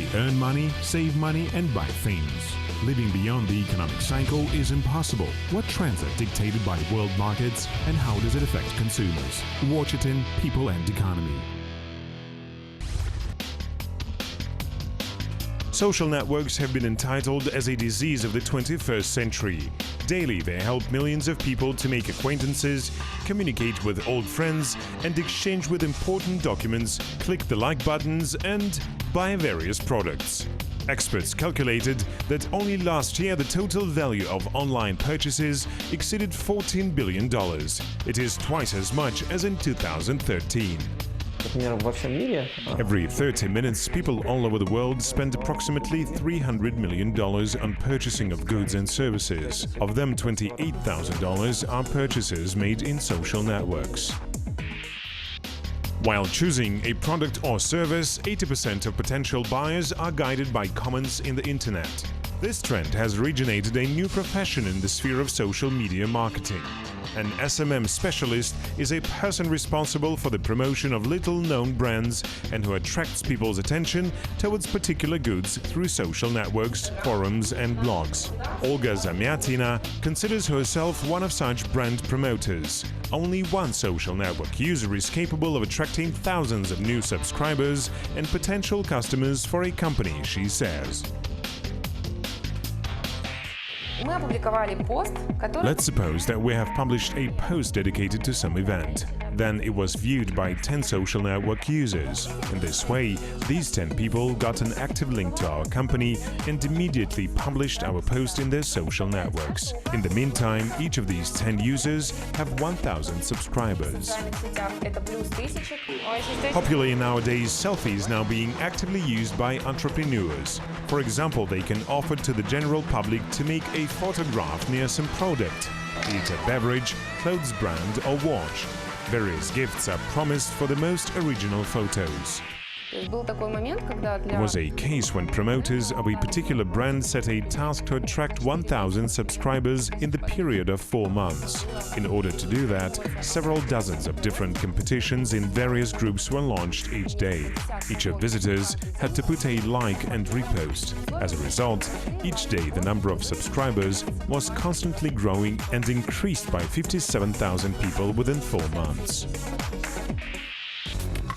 we earn money, save money and buy things. Living beyond the economic cycle is impossible. What trends are dictated by world markets and how does it affect consumers? Watch it in People and Economy. Social networks have been entitled as a disease of the 21st century. Daily, they help millions of people to make acquaintances, communicate with old friends, and exchange with important documents, click the like buttons, and buy various products. Experts calculated that only last year the total value of online purchases exceeded $14 billion. It is twice as much as in 2013. Every 30 minutes, people all over the world spend approximately $300 million on purchasing of goods and services. Of them, $28,000 are purchases made in social networks. While choosing a product or service, 80% of potential buyers are guided by comments in the internet. This trend has originated a new profession in the sphere of social media marketing. An SMM specialist is a person responsible for the promotion of little-known brands and who attracts people's attention towards particular goods through social networks, forums and blogs. Olga Zamyatina considers herself one of such brand promoters. Only one social network user is capable of attracting thousands of new subscribers and potential customers for a company, she says. Let's suppose that we have published a post dedicated to some event. Then it was viewed by 10 social network users. In this way, these 10 people got an active link to our company and immediately published our post in their social networks. In the meantime, each of these 10 users have 1,000 subscribers. Popularly nowadays, selfie is now being actively used by entrepreneurs. For example, they can offer to the general public to make a photograph near some product, be it a beverage, clothes brand or watch. Various gifts are promised for the most original photos. There was a case when promoters of a particular brand set a task to attract 1,000 subscribers in the period of 4 months. In order to do that, several dozens of different competitions in various groups were launched each day. Each of visitors had to put a like and repost. As a result, each day the number of subscribers was constantly growing and increased by 57,000 people within 4 months.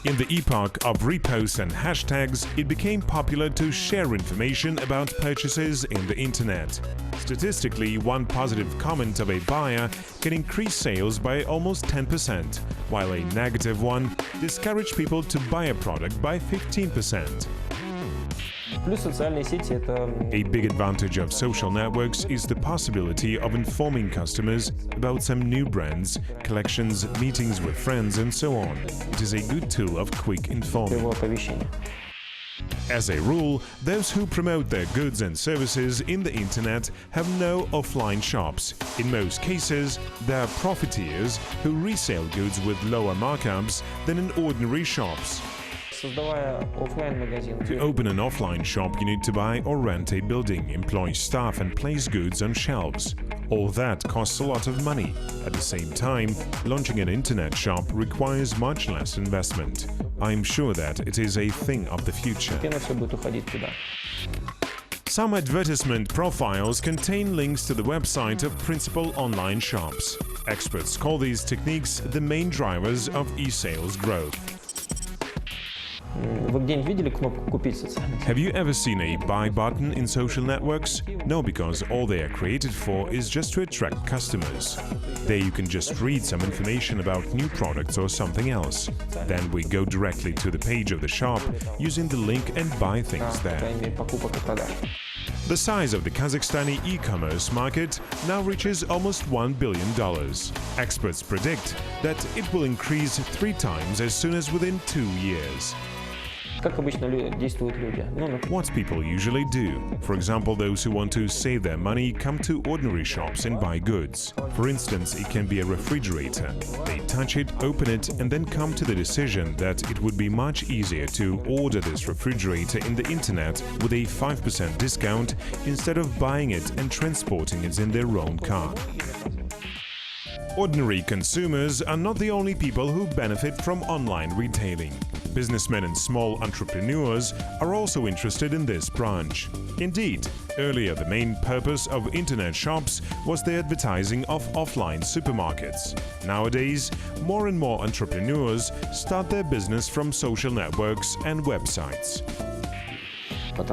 In the epoch of reposts and hashtags, it became popular to share information about purchases in the internet. Statistically, one positive comment of a buyer can increase sales by almost 10%, while a negative one discourages people to buy a product by 15%. A big advantage of social networks is the possibility of informing customers about some new brands, collections, meetings with friends and so on. It is a good tool of quick informing. As a rule, those who promote their goods and services in the internet have no offline shops. In most cases, they are profiteers who resell goods with lower markups than in ordinary shops. To open an offline shop, you need to buy or rent a building, employ staff and place goods on shelves. All that costs a lot of money. At the same time, launching an internet shop requires much less investment. I'm sure that it is a thing of the future. Some advertisement profiles contain links to the website of principal online shops. Experts call these techniques the main drivers of e-sales growth. Have you ever seen a buy button in social networks? No, because all they are created for is just to attract customers. There you can just read some information about new products or something else. Then we go directly to the page of the shop using the link and buy things there. The size of the Kazakhstani e-commerce market now reaches almost $1 billion. Experts predict that it will increase 3 times as soon as within 2 years. What people usually do. For example, those who want to save their money come to ordinary shops and buy goods. For instance, it can be a refrigerator. They touch it, open it, and then come to the decision that it would be much easier to order this refrigerator in the internet with a 5% discount instead of buying it and transporting it in their own car. Ordinary consumers are not the only people who benefit from online retailing. Businessmen and small entrepreneurs are also interested in this branch. Indeed, earlier the main purpose of internet shops was the advertising of offline supermarkets. Nowadays, more and more entrepreneurs start their business from social networks and websites. It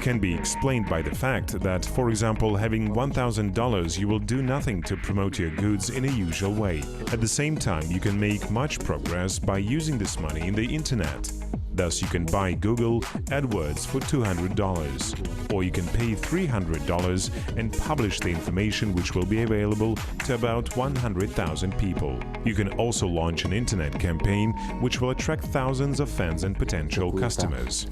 can be explained by the fact that, for example, having $1,000, you will do nothing to promote your goods in a usual way. At the same time, you can make much progress by using this money in the internet. Thus, you can buy Google AdWords for $200, or you can pay $300 and publish the information which will be available to about 100,000 people. You can also launch an internet campaign which will attract thousands of fans and potential customers.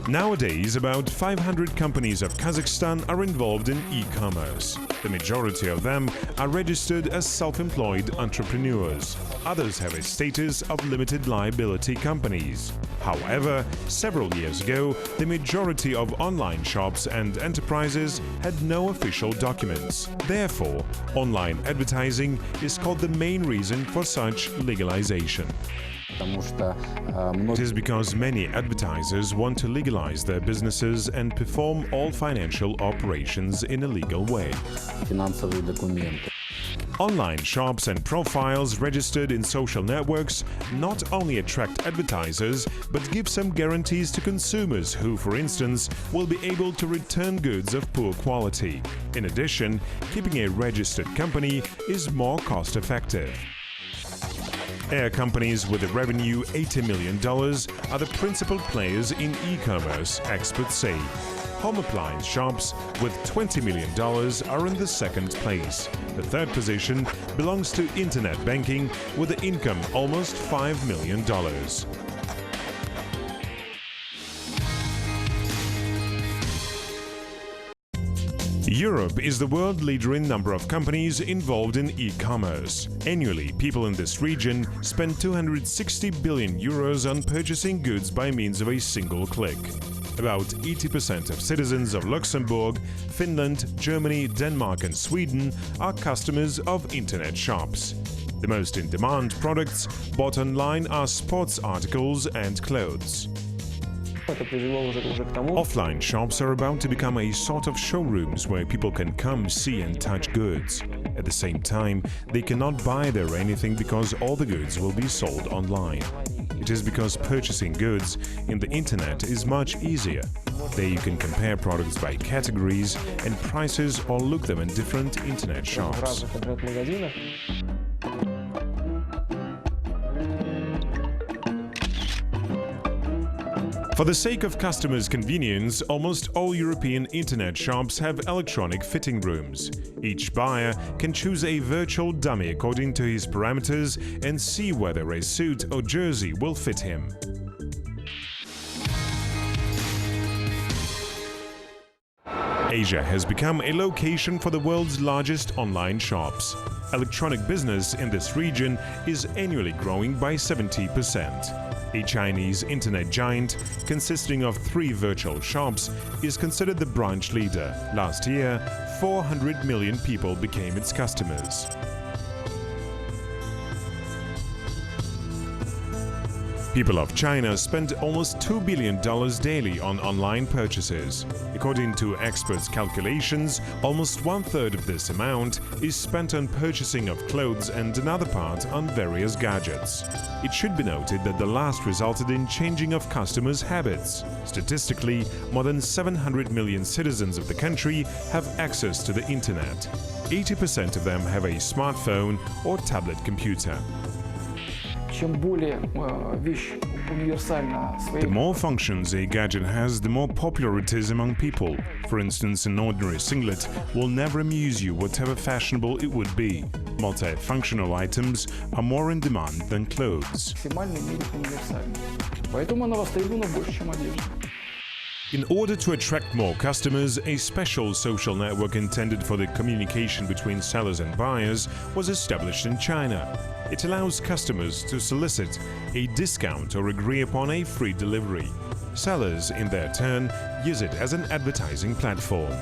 Nowadays, about 500 companies of Kazakhstan are involved in e-commerce. The majority of them are registered as self-employed entrepreneurs. Others have a status of limited liability companies. However, several years ago, the majority of online shops and enterprises had no official documents. Therefore, online advertising is called the main reason for such legalization. It is because many advertisers want to legalize their businesses and perform all financial operations in a legal way. Online shops and profiles registered in social networks not only attract advertisers, but give some guarantees to consumers who, for instance, will be able to return goods of poor quality. In addition, keeping a registered company is more cost-effective. Air companies with a revenue $80 million are the principal players in e-commerce, experts say. Home appliance shops with $20 million are in the second place. The third position belongs to internet banking with an income almost $5 million. Europe is the world leader in number of companies involved in e-commerce. Annually, people in this region spend 260 billion euros on purchasing goods by means of a single click. About 80% of citizens of Luxembourg, Finland, Germany, Denmark and Sweden are customers of internet shops. The most in-demand products bought online are sports articles and clothes. Offline shops are about to become a sort of showrooms where people can come, see and touch goods. At the same time, they cannot buy there anything because all the goods will be sold online. It is because purchasing goods in the internet is much easier. There you can compare products by categories and prices or look them in different internet shops. For the sake of customers' convenience, almost all European internet shops have electronic fitting rooms. Each buyer can choose a virtual dummy according to his parameters and see whether a suit or jersey will fit him. Asia has become a location for the world's largest online shops. Electronic business in this region is annually growing by 70%. A Chinese internet giant, consisting of 3 virtual shops, is considered the branch leader. Last year, 400 million people became its customers. People of China spend almost $2 billion daily on online purchases. According to experts' calculations, almost 1/3 of this amount is spent on purchasing of clothes and another part on various gadgets. It should be noted that the last resulted in changing of customers' habits. Statistically, more than 700 million citizens of the country have access to the internet. 80% of them have a smartphone or tablet computer. The more functions a gadget has, the more popular it is among people. For instance, an ordinary singlet will never amuse you, whatever fashionable it would be. Multifunctional items are more in demand than clothes. In order to attract more customers, a special social network intended for the communication between sellers and buyers was established in China. It allows customers to solicit a discount or agree upon a free delivery. Sellers, in their turn, use it as an advertising platform.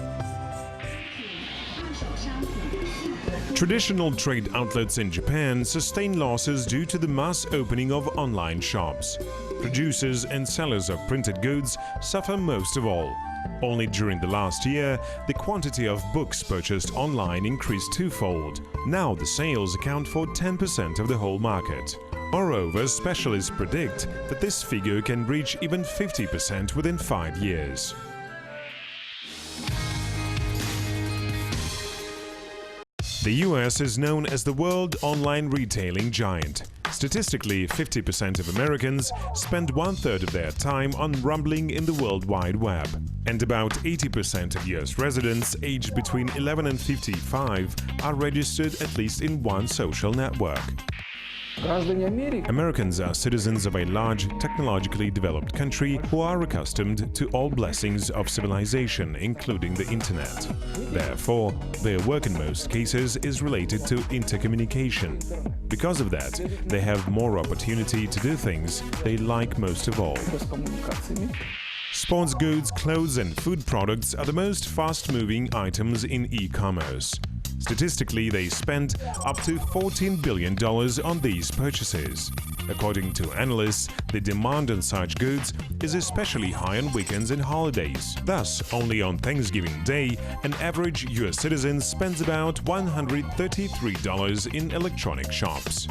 Traditional trade outlets in Japan sustain losses due to the mass opening of online shops. Producers and sellers of printed goods suffer most of all. Only during the last year, the quantity of books purchased online increased twofold. Now the sales account for 10% of the whole market. Moreover, specialists predict that this figure can reach even 50% within 5 years. The US is known as the world online retailing giant. Statistically, 50% of Americans spend 1/3 of their time on rambling in the World Wide Web. And about 80% of US residents aged between 11 and 55 are registered at least in one social network. Americans are citizens of a large, technologically developed country who are accustomed to all blessings of civilization, including the internet. Therefore, their work in most cases is related to intercommunication. Because of that, they have more opportunity to do things they like most of all. Sports goods, clothes and food products are the most fast-moving items in e-commerce. Statistically, they spend up to $14 billion on these purchases. According to analysts, the demand on such goods is especially high on weekends and holidays. Thus, only on Thanksgiving Day, an average US citizen spends about $133 in electronic shops.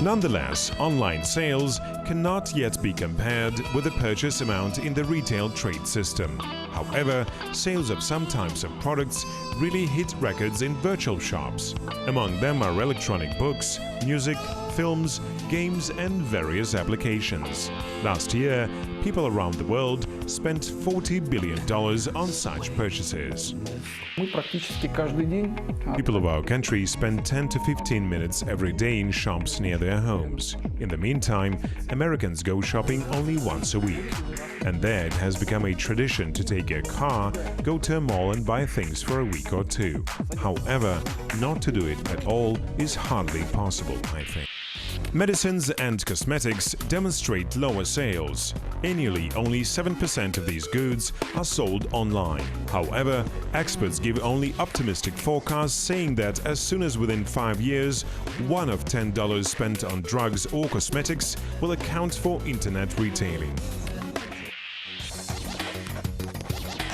Nonetheless, online sales cannot yet be compared with the purchase amount in the retail trade system. However, sales of some types of products really hit records in virtual shops. Among them are electronic books, music, films, games and various applications. Last year, people around the world spent $40 billion on such purchases. People of our country spend 10 to 15 minutes every day in shops near their homes. In the meantime, Americans go shopping only once a week. And there it has become a tradition to take a car, go to a mall and buy things for a week or two. However, not to do it at all is hardly possible, I think. Medicines and cosmetics demonstrate lower sales. Annually, only 7% of these goods are sold online. However, experts give only optimistic forecasts, saying that as soon as within 5 years, $1 of $10 spent on drugs or cosmetics will account for internet retailing.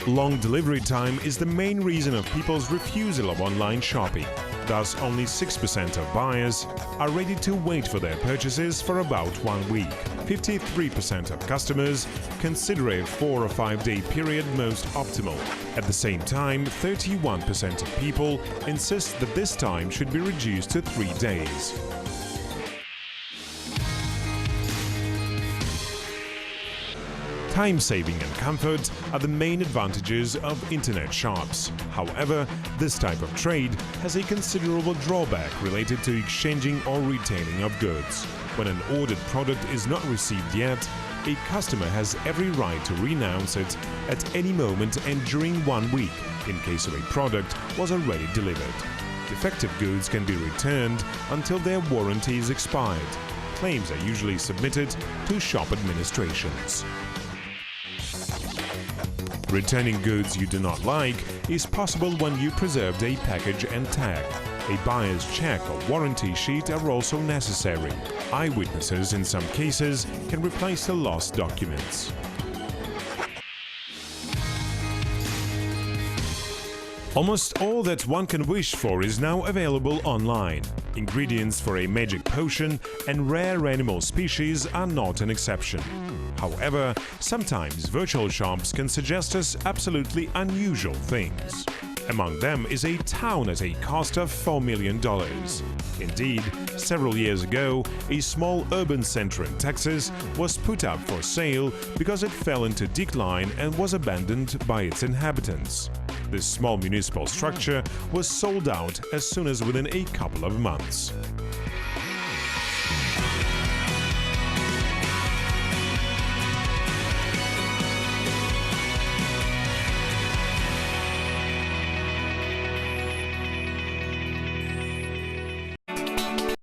Long delivery time is the main reason of people's refusal of online shopping. Thus, only 6% of buyers are ready to wait for their purchases for about 1 week. 53% of customers consider a 4 or 5 day period most optimal. At the same time, 31% of people insist that this time should be reduced to 3 days. Time-saving and comfort are the main advantages of internet shops. However, this type of trade has a considerable drawback related to exchanging or retailing of goods. When an ordered product is not received yet, a customer has every right to renounce it at any moment and during 1 week, in case of a product was already delivered. Defective goods can be returned until their warranty is expired. Claims are usually submitted to shop administrations. Returning goods you do not like is possible when you preserved a package and tag. A buyer's check or warranty sheet are also necessary. Eyewitnesses in some cases can replace the lost documents. Almost all that one can wish for is now available online. Ingredients for a magic potion and rare animal species are not an exception. However, sometimes virtual shops can suggest us absolutely unusual things. Among them is a town at a cost of $4 million. Indeed, several years ago, a small urban center in Texas was put up for sale because it fell into decline and was abandoned by its inhabitants. This small municipal structure was sold out as soon as within a couple of months.